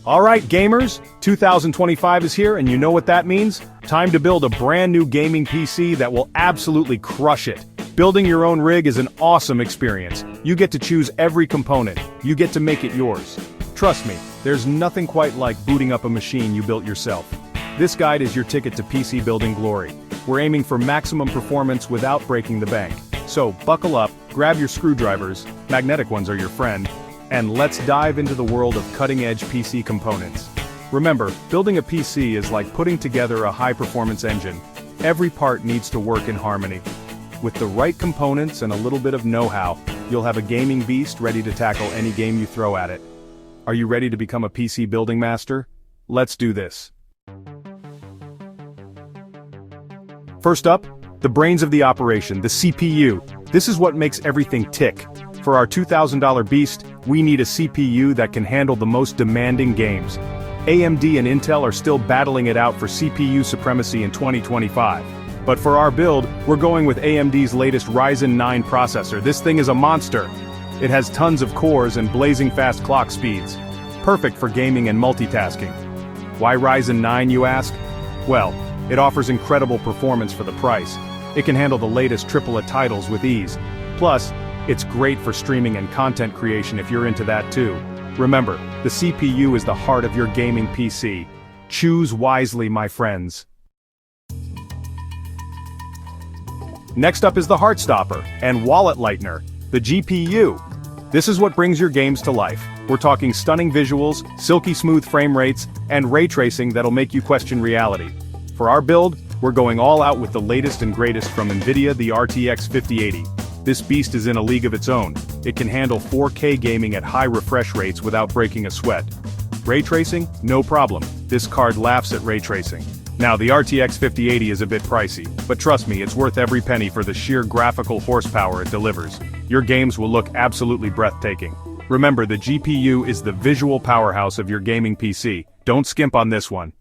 Alright gamers, 2025 is here and you know what that means? Time to build a brand new gaming PC that will absolutely crush it. Building your own rig is an awesome experience. You get to choose every component, you get to make it yours. Trust me, there's nothing quite like booting up a machine you built yourself. This guide is your ticket to PC building glory. We're aiming for maximum performance without breaking the bank. So buckle up, grab your screwdrivers, magnetic ones are your friend, and let's dive into the world of cutting-edge PC components. Remember, building a PC is like putting together a high-performance engine. Every part needs to work in harmony. With the right components and a little bit of know-how, you'll have a gaming beast ready to tackle any game you throw at it. Are you ready to become a PC building master? Let's do this. First up, the brains of the operation, the CPU. This is what makes everything tick. For our $2,000 beast, we need a CPU that can handle the most demanding games. AMD and Intel are still battling it out for CPU supremacy in 2025. But for our build, we're going with AMD's latest Ryzen 9 processor. This thing is a monster. It has tons of cores and blazing fast clock speeds. Perfect for gaming and multitasking. Why Ryzen 9, you ask? Well, it offers incredible performance for the price. It can handle the latest AAA titles with ease. Plus, it's great for streaming and content creation if you're into that too. Remember, the CPU is the heart of your gaming PC. Choose wisely, my friends. Next up is the Heartstopper and Wallet Lightener, the GPU. This is what brings your games to life. We're talking stunning visuals, silky smooth frame rates, and ray tracing that'll make you question reality. For our build, we're going all out with the latest and greatest from NVIDIA, the RTX 5080. This beast is in a league of its own. It can handle 4K gaming at high refresh rates without breaking a sweat. Ray tracing? No problem. This card laughs at ray tracing. Now the RTX 5080 is a bit pricey, but trust me, it's worth every penny for the sheer graphical horsepower it delivers. Your games will look absolutely breathtaking. Remember, the GPU is the visual powerhouse of your gaming PC. Don't skimp on this one.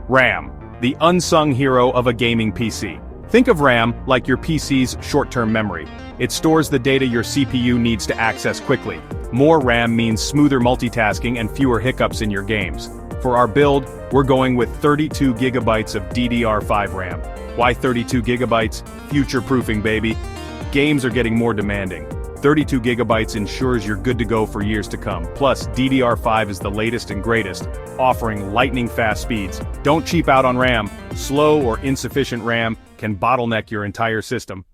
RAM, the unsung hero of a gaming PC. Think of RAM like your PC's short-term memory. It stores the data your CPU needs to access quickly. More RAM means smoother multitasking and fewer hiccups in your games. For our build, we're going with 32 gigabytes of DDR5 RAM. Why 32 gigabytes? Future-proofing, baby. Games are getting more demanding. 32 gigabytes ensures you're good to go for years to come. Plus, DDR5 is the latest and greatest, offering lightning-fast speeds. Don't cheap out on RAM. Slow or insufficient RAM can bottleneck your entire system.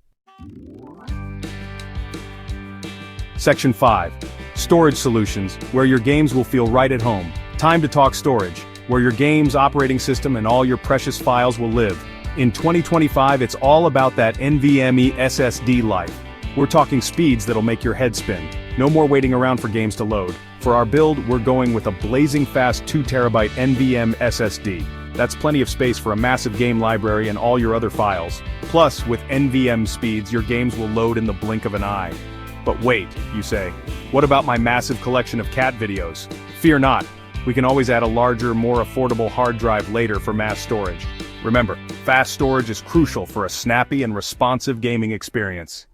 Section 5. Storage solutions, where your games will feel right at home. Time to talk storage, where your game's operating system and all your precious files will live. In 2025, it's all about that NVMe SSD life. We're talking speeds that'll make your head spin. No more waiting around for games to load. For our build, we're going with a blazing fast 2TB NVMe SSD. That's plenty of space for a massive game library and all your other files. Plus, with NVMe speeds, your games will load in the blink of an eye. But wait, you say, what about my massive collection of cat videos? Fear not, we can always add a larger, more affordable hard drive later for mass storage. Remember, fast storage is crucial for a snappy and responsive gaming experience.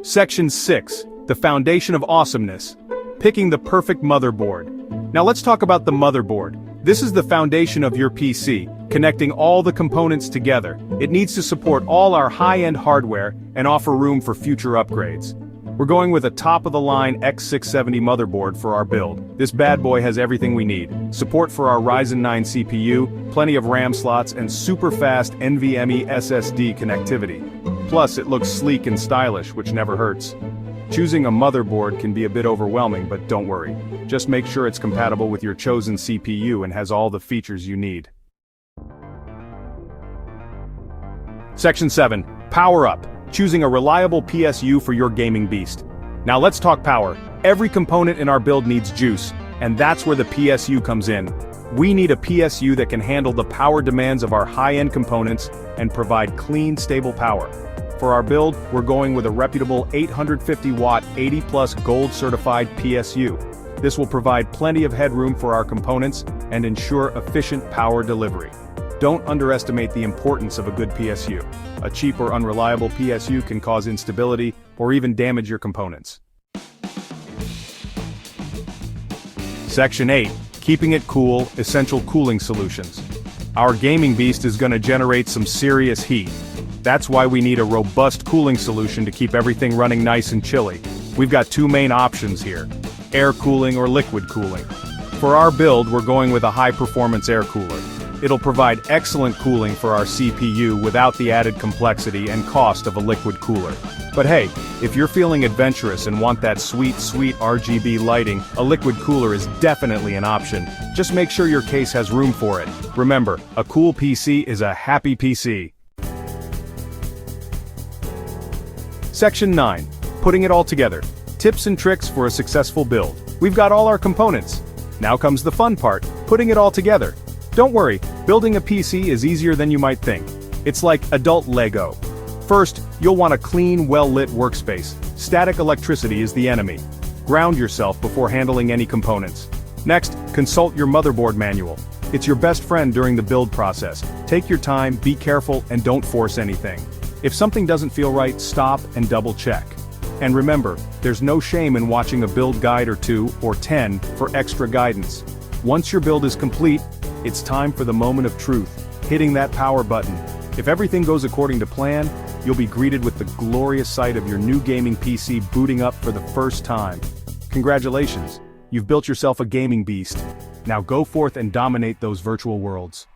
Section 6. The foundation of awesomeness. Picking the perfect motherboard. Now let's talk about the motherboard. This is the foundation of your PC, connecting all the components together. It needs to support all our high-end hardware and offer room for future upgrades. We're going with a top-of-the-line X670 motherboard for our build. This bad boy has everything we need. Support for our Ryzen 9 CPU, plenty of RAM slots, and super-fast NVMe SSD connectivity. Plus, it looks sleek and stylish, which never hurts. Choosing a motherboard can be a bit overwhelming, but don't worry. Just make sure it's compatible with your chosen CPU and has all the features you need. Section 7. Power Up. Choosing a reliable PSU for your gaming beast. Now let's talk power. Every component in our build needs juice, and that's where the PSU comes in. We need a PSU that can handle the power demands of our high-end components and provide clean, stable power. For our build, we're going with a reputable 850-watt, 80-plus gold-certified PSU. This will provide plenty of headroom for our components and ensure efficient power delivery. Don't underestimate the importance of a good PSU. A cheap or unreliable PSU can cause instability or even damage your components. Section 8. Keeping it cool, essential cooling solutions. Our gaming beast is gonna generate some serious heat. That's why we need a robust cooling solution to keep everything running nice and chilly. We've got two main options here: air cooling or liquid cooling. For our build, we're going with a high-performance air cooler. It'll provide excellent cooling for our CPU without the added complexity and cost of a liquid cooler. But hey, if you're feeling adventurous and want that sweet RGB lighting, a liquid cooler is definitely an option. Just make sure your case has room for it. Remember, a cool PC is a happy PC. Section 9. Putting it all together. Tips and tricks for a successful build. We've got all our components. Now comes the fun part, putting it all together. Don't worry, building a PC is easier than you might think. It's like adult Lego. First, you'll want a clean, well-lit workspace. Static electricity is the enemy. Ground yourself before handling any components. Next, consult your motherboard manual. It's your best friend during the build process. Take your time, be careful, and don't force anything. If something doesn't feel right, stop and double-check. And remember, there's no shame in watching a build guide or 2 or 10 for extra guidance. Once your build is complete, it's time for the moment of truth, hitting that power button. If everything goes according to plan, you'll be greeted with the glorious sight of your new gaming PC booting up for the first time. Congratulations, you've built yourself a gaming beast. Now go forth and dominate those virtual worlds.